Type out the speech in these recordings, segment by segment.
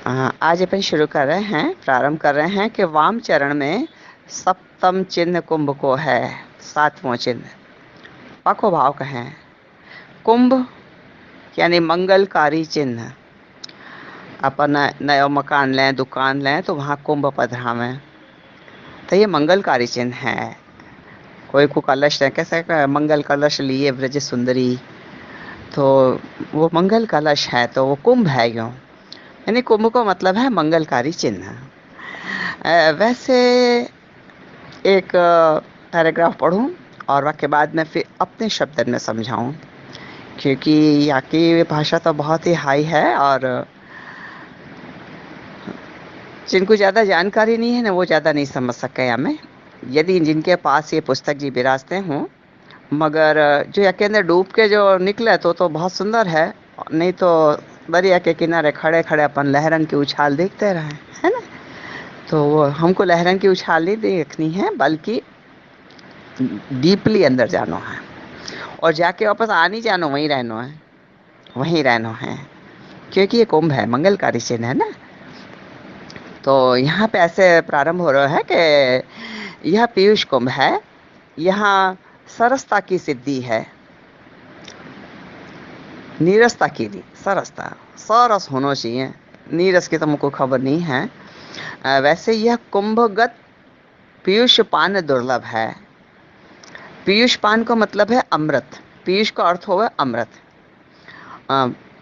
आज अपन शुरू कर रहे हैं, प्रारंभ कर रहे हैं कि वाम चरण में सप्तम चिन्ह कुंभ को है। सातवां चिन्ह पको भाव कहें। कुंभ यानी मंगलकारी चिन्ह। अपन नया मकान लें, दुकान लें तो वहाँ कुंभ पधरावें, तो ये मंगलकारी चिन्ह है। कोई को कलश है, कैसे मंगल कलश लिए ब्रज सुंदरी, तो वो मंगल कलश है तो वो कुंभ है क्यों। यानी कुंभ को मतलब है मंगलकारी चिन्ह। वैसे एक पैराग्राफ पढ़ूं और वाक्य बाद में फिर अपने शब्द में समझाऊं, क्योंकि यहाँ की भाषा तो बहुत ही हाई है और जिनको ज़्यादा जानकारी नहीं है ना, वो ज़्यादा नहीं समझ सके हमें। यदि जिनके पास ये पुस्तक जी विराजते हों, मगर जो या के अंदर डूब के जो निकले तो बहुत सुंदर है। नहीं तो दरिया के किनारे खड़े खड़े अपन लहरन की उछाल देखते रहे, है ना। तो हमको लहरन की उछाल नहीं देखनी है, बल्कि डीपली अंदर जानो है और जाके वापस आ नहीं जानो, वहीं रहना है, वहीं रहना है, क्योंकि ये कुंभ है, मंगलकारी चिन्ह है ना। तो यहाँ पे ऐसे प्रारंभ हो रहा है कि यह पीयूष कुंभ है, यहाँ सरसता की सिद्धि है। नीरसता की नहीं, सरसता, सरस होना चाहिए, नीरस की तो मुझको खबर नहीं है। वैसे यह कुंभगत पीयूष पान दुर्लभ है। पीयूष पान का मतलब है अमृत, पीयूष का अर्थ होगा अमृत।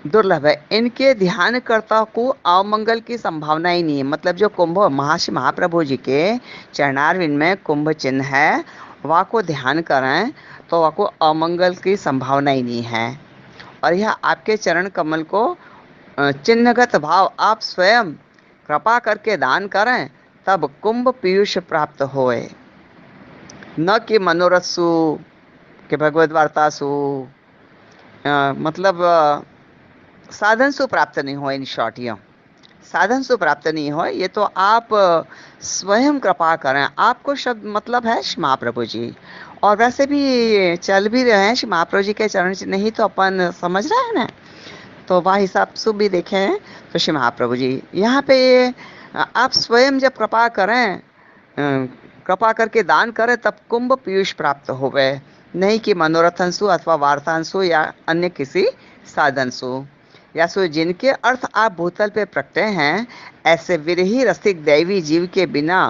दुर्लभ है, इनके ध्यानकर्ता को अमंगल की संभावना ही नहीं है। मतलब जो कुंभ महर्षि महाप्रभु जी के चरणारविंद में कुंभ चिन्ह है, वह को ध्यान करें तो वह को अमंगल की संभावना ही नहीं है। और यह आपके चरण कमल को चिन्हगत भाव आप स्वयं कृपा करके दान करें, तब कुंभ पीयूष प्राप्त होए। न कि मनोरथ सु, कि भगवद वार्ता सु, मतलब साधन सु प्राप्त नहीं हो। इन शॉर्ट ये साधन सु प्राप्त नहीं हो, ये तो आप स्वयं कृपा करें। आपको शब्द मतलब है श्री महाप्रभु जी, और वैसे भी चल भी रहे हैं श्री महाप्रभु जी के चरण चिन्ह, नहीं तो अपन समझ रहे हैं ना। तो वह हिसाब से भी देखें तो श्री महाप्रभु जी यहाँ पे आप स्वयं जब कृपा करें, कृपा करके दान करें, तब कुंभ पीयूष प्राप्त होवे, नहीं कि मनोरथंसु अथवा वार्तांसु या अन्य किसी साधनसु। या सो जिनके अर्थ आप भूतल पे प्रकटे हैं, ऐसे विरही रसिक दैवी जीव के बिना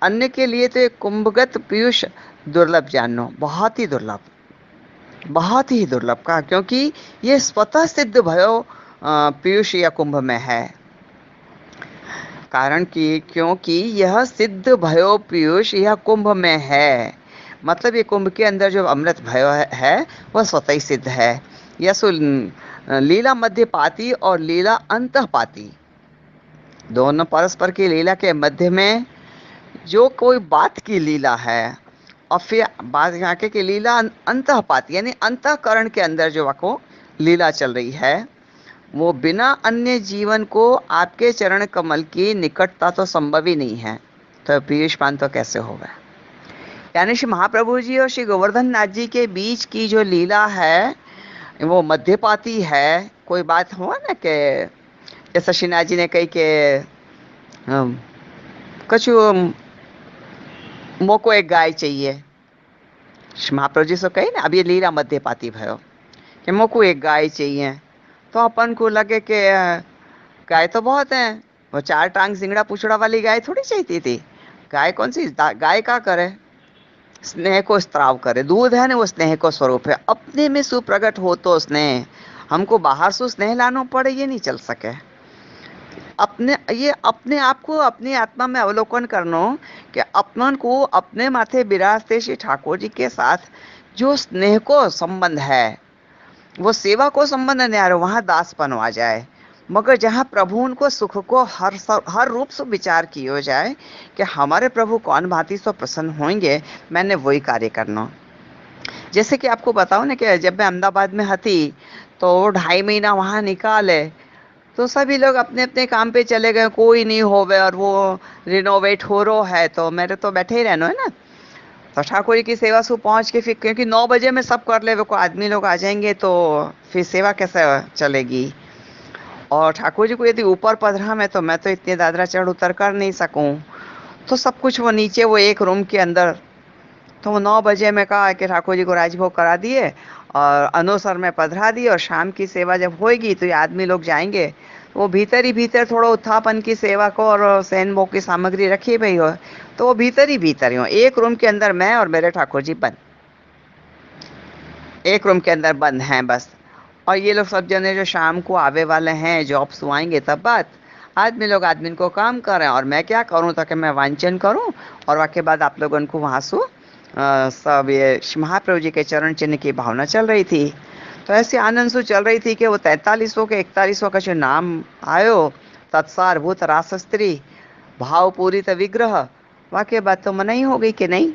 अन्य के लिए तो एक कुंभगत पीयूष दुर्लभ जानो, बहुत ही दुर्लभ, बहुत ही दुर्लभ का, क्योंकि ये स्वतः सिद्ध भयो पीयूष या कुंभ में है। कारण कि क्योंकि यह सिद्ध भयो पीयूष यह कुंभ में है, मतलब ये कुंभ के अंदर जो अमृत भयो है वह स्वतः ही सिद्ध है। यह सो लीला मध्यपाती और लीला अंतपाती, दोनों परस्पर की लीला के मध्य में जो कोई बात की लीला है, और फिर बात यहाँ के लीला अंतपाती यानी अंतःकरण के अंदर जो को लीला चल रही है, वो बिना अन्य जीवन को आपके चरण कमल की निकटता तो संभव ही नहीं है। तो पीयूष पान तो कैसे होगा। यानी श्री महाप्रभु जी और श्री गोवर्धन नाथ जी के बीच की जो लीला है वो मध्यपाती है। कोई बात हुआ ना कि जैसा श्रीनाथ जी ने कही कि कछु मोको एक गाय चाहिए, महाप्रभु जी से कही ना, अब ये लीला मध्यपाती भयो कि मोको एक गाय चाहिए। तो अपन को लगे कि गाय तो बहुत है, वो चार टांग सिंगड़ा पुछड़ा वाली गाय थोड़ी चाहिए थी। गाय कौन सी गाय का करे, स्नेह को स्त्राव करे, दूध है ना, वो स्नेह को स्वरूप है, अपने में सुप्रगट हो तो स्नेह, हमको बाहर से स्नेह लाना पड़े ये नहीं चल सके। अपने ये अपने आप को अपनी आत्मा में अवलोकन करना कि अपनन को अपने माथे विराजते श्री ठाकुर जी के साथ जो स्नेह को संबंध है, वो सेवा को संबंध नहीं आ रहा, वहां दासपन आ जाए। मगर जहाँ प्रभु उनको सुख को हर रूप से विचार किया जाए कि हमारे प्रभु कौन भांति से प्रसन्न होंगे, मैंने वही कार्य करना। जैसे कि आपको बताओ ना कि जब मैं अहमदाबाद में थी तो 2.5 महीना वहाँ निकाले, तो सभी लोग अपने अपने काम पे चले गए, कोई नहीं होवे, और वो रिनोवेट हो रहा है तो मेरे तो बैठे ही रहना है ना। तो ठाकुर जी की सेवा से पहुँच के फिर, क्योंकि 9 बजे में सब कर ले, को आदमी लोग आ जाएंगे तो फिर सेवा कैसे चलेगी। और ठाकुर जी को यदि ऊपर पधरा में, तो मैं तो इतने दादरा चढ़ उतर कर नहीं सकूं, तो सब कुछ वो नीचे, वो एक रूम के अंदर। तो वो 9 बजे में कहा कि ठाकुर जी को राजभोग करा दिए और अनुसर में पधरा दिए, और शाम की सेवा जब होएगी तो ये आदमी लोग जाएंगे, तो वो भीतर ही भीतर थोड़ा उत्थापन की सेवा को और सैन भोग की सामग्री रखी भई हो, तो वो भीतर ही भीतर ही हो, एक रूम के अंदर मैं और मेरे ठाकुर जी बंद, एक रूम के अंदर बंद हैं बस। और ये लोग सब जने जो शाम को आवे वाले हैं, जॉब से आएंगे तब बात, आदमी लोग आदमी को काम कर रहे हैं, और मैं क्या करूं, ताकि मैं वांचन करूं, और वाके बाद आप लोगों को वहां से सब ये महाप्रभु जी के चरण चिन्ह की भावना चल रही थी। तो ऐसी आनंद से चल रही थी कि वो 4300 के 4100 का जो नाम आयो, तत्सारभूत रासस्त्री भाव पूरित विग्रह, वाके बात तो मना ही हो गई कि नहीं।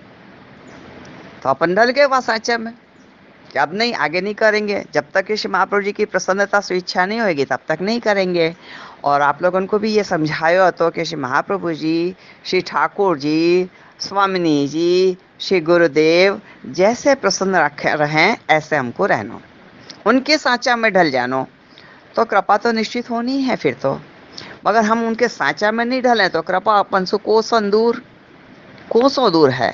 तो अपन ढल गए वहां सांचा में कि अब नहीं, आगे नहीं करेंगे, जब तक श्री महाप्रभु जी की प्रसन्नता से इच्छा नहीं होगी तब तक नहीं करेंगे। और आप लोगों को भी ये समझाया तो कि श्री महाप्रभु जी, श्री ठाकुर जी, स्वामिनी जी, श्री गुरुदेव जैसे प्रसन्न रखे रहें, ऐसे हमको रहना, उनके सांचा में ढल जानो, तो कृपा तो निश्चित होनी है फिर तो। मगर हम उनके सांचा में नहीं ढले तो कृपा अपन से कोसों दूर है।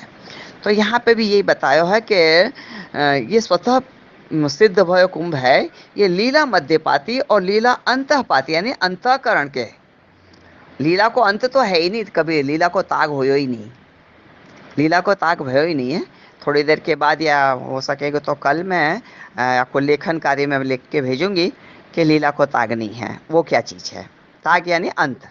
तो यहाँ पे भी यही बताया है कि ये स्वतः सिद्ध भय कुंभ है, ये लीला मध्यपाती और लीला अंतःपाती, यानी अंतःकरण के। लीला को अंत तो है ही नहीं, कभी लीला को ताग हो ही नहीं, लीला को ताग भयो ही नहीं है। थोड़ी देर के बाद, या हो सकेगा तो कल मैं आपको लेखन कार्य में लिख के भेजूंगी कि लीला को ताग नहीं है, वो क्या चीज़ है। ताग यानी अंत,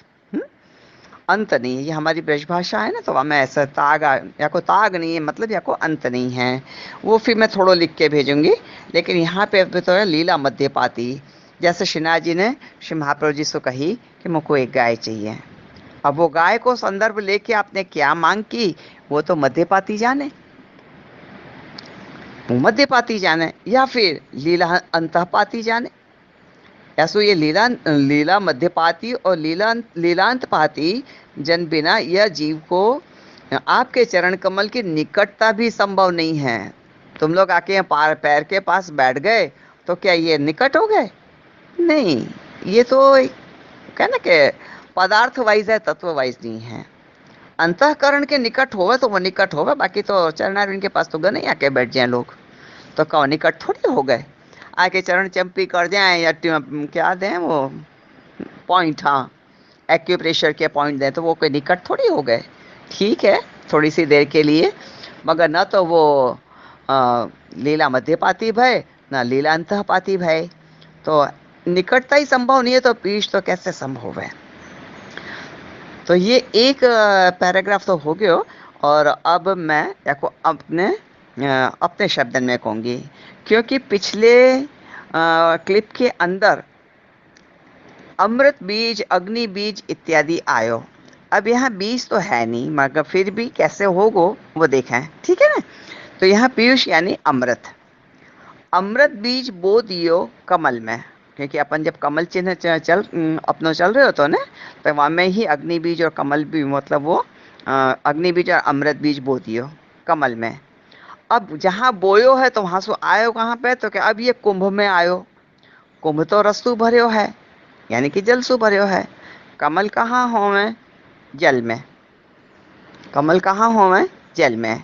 अंत नहीं है। ये हमारी ब्रजभाषा है ना, तो हमें ऐसा ताग, या को ताग नहीं है मतलब या को अंत नहीं है, वो फिर मैं थोड़ा लिख के भेजूंगी। लेकिन यहाँ पे तो है लीला मध्यपाती, जैसे श्रीनाथ जी ने श्री महाप्रभु जी से कही कि मुझको एक गाय चाहिए। अब वो गाय को संदर्भ लेके आपने क्या मांग की, वो तो मध्यपाती जाने, वो मध्यपाती जाने, या फिर लीला अंतपाती जाने। ऐसो ये लीला मध्यपाती और लीलांतपाती जन बिना यह जीव को आपके चरण कमल की निकटता भी संभव नहीं है। तुम लोग आके पैर के पास बैठ गए तो क्या ये निकट हो गए? नहीं, ये तो कहना कि पदार्थ वाइज है, तत्व वाइज नहीं है। अंतःकरण के निकट होवे तो वो निकट होवे, बाकी तो चरणारविंद के पास तो गए नहीं आके बैठ जाए लोग, तो कौन निकट थोड़ी हो गए। आके चरण चंपी कर जाएं या क्या दें वो पॉइंट, हाँ एक्यूप्रेशर के पॉइंट दें, तो वो कोई निकट थोड़ी हो गए। ठीक है, थोड़ी सी देर के लिए, मगर न तो वो लीला मध्यपाती भय, न लीला अंतःपाती भय। तो निकटता ही संभव नहीं है, तो पीछ तो कैसे संभव है। तो ये एक पैराग्राफ तो हो गया। और अब मैं को अपने शब्दन में कहूँगी, क्योंकि पिछले क्लिप के अंदर अमृत बीज, अग्नि बीज इत्यादि आयो। अब यहाँ बीज तो है नहीं, मगर फिर भी कैसे होगो वो देखें, ठीक है ना। तो यहाँ पीयूष यानी अमृत, अमृत बीज बो दियो कमल में, क्योंकि अपन जब कमल चिन्ह अपना चल रहे हो तो ना, तो वहाँ में ही अग्नि बीज और कमल भी, मतलब वो अग्नि बीज और अमृत बीज बो दियो कमल में। अब जहाँ बोयो है तो वहाँ से आयो कहाँ पे, तो क्या अब ये कुंभ में आयो। कुंभ तो रसू भर्यो है, यानी कि जल सु भर्यो है। कमल कहाँ हो में? जल में। कमल कहाँ हो में? जल में।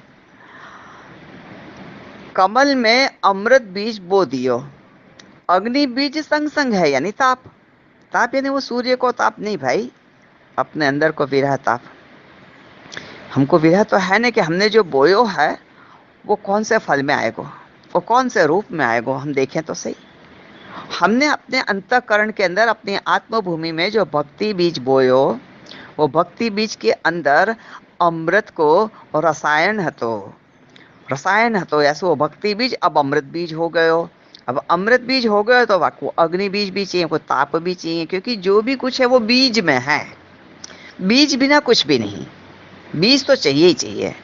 कमल में अमृत बीज बो दियो, अग्नि बीज संग संग है, यानी ताप। ताप यानी वो सूर्य को ताप नहीं भाई, अपने अंदर को विरह ताप। हमको विरह तो है ना कि हमने जो बोयो है वो कौन से फल में आएगा, वो कौन से रूप में आएगा, हम देखें तो सही। हमने अपने अंतःकरण के अंदर, अपनी आत्मभूमि में जो भक्ति बीज बोयो, वो भक्ति बीज के अंदर अमृत को रसायन हतो, ऐसे वो भक्ति बीज अब अमृत बीज हो गयो। अब अमृत बीज हो गयो तो आपको अग्नि बीज भी चाहिए, को ताप भी चाहिए, क्योंकि जो भी कुछ है वो बीज में है। बीज बिना कुछ भी नहीं, बीज तो चाहिए ही चाहिए।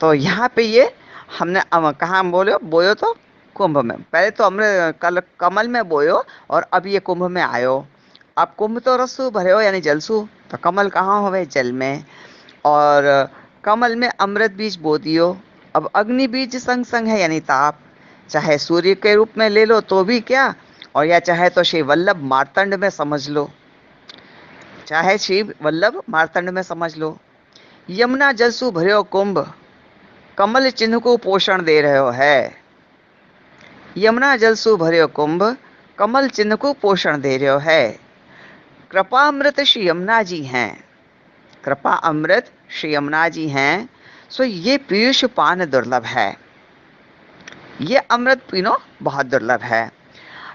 तो यहाँ पे ये हमने कहाँ बोयो तो कुंभ में। पहले तो अमृत कमल में बोयो, और अब ये कुंभ में आयो। अब कुंभ तो रसू भरे यानी जलसू, तो कमल कहाँ होवे? जल में। और कमल में अमृत बीज बो दियो। अब अग्नि बीज संग संग है, यानी ताप, चाहे सूर्य के रूप में ले लो तो भी क्या, और या चाहे तो श्री वल्लभ मार्तंड में समझ लो, चाहे श्री वल्लभ मार्तंड में समझ लो। यमुना जल सु भर्यो कुंभ, कमल चिन्ह को पोषण दे रहे है। यमुना जल सु भर्यो कुंभ, कमल चिन्ह को पोषण दे रहे है। कृपा अमृत श्री यमुना जी हैं, कृपा अमृत श्री यमुना जी हैं। सो ये पीयूष पान दुर्लभ है, ये अमृत पीनो बहुत दुर्लभ है।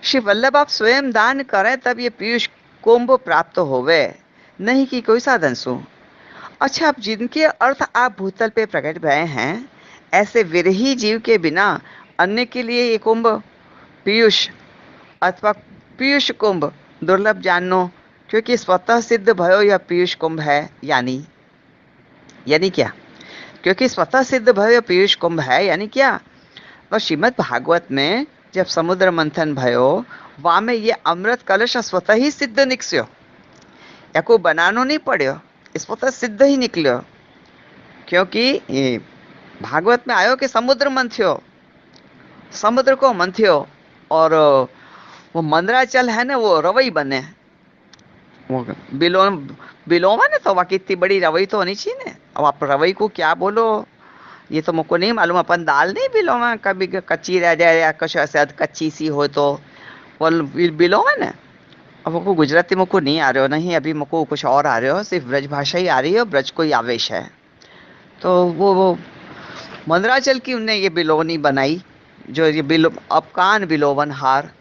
श्री वल्लभ आप स्वयं दान करें तब ये पीयूष कुंभ प्राप्त होवे, नहीं कि कोई साधन सु। अच्छा, अब जिनके अर्थ आप भूतल पे प्रकट भय हैं, ऐसे विरही जीव के बिना अन्य के लिए ये कुंभ पीयूष अथवा पीयूष कुंभ दुर्लभ जानो, क्योंकि स्वतः सिद्ध भयो यह पीयूष कुंभ है। यानी क्या? क्योंकि स्वतः सिद्ध भयो पीयूष कुंभ है, यानी क्या? तो श्रीमद् भागवत में जब समुद्र मंथन भयो, वहां में ये अमृत कलश स्वतः ही सिद्ध निकस्यो, या को बनानो नहीं पड़ो, स्वतः सिद्ध ही निकलो। क्योंकि ये भागवत में आयो कि समुद्र मंथ्यो, समुद्र को मंथ्यो, और वो मंदराचल है ना, वो रवई बने, वो बिलोमा ने तो वाकई इतनी बड़ी रवई तो होनी चाहिए ना। अब आप रवई को क्या बोलो, ये तो मुझको नहीं मालूम। अपन दाल नहीं बिलोमा, कभी कच्ची रह जाए या कुछ ऐसे कच्ची सी हो तो वो बिलोमा ना। अब मुझको गुजराती मुझको नहीं आ रहे हो, नहीं अभी मुझको कुछ और आ रहे हो, सिर्फ ब्रज भाषा ही आ रही है, ब्रज को ही आवेश है। तो वो मंदराचल की उनने ये बिलोनी बनाई, जो ये बिलो अपकान बिलोवन हार,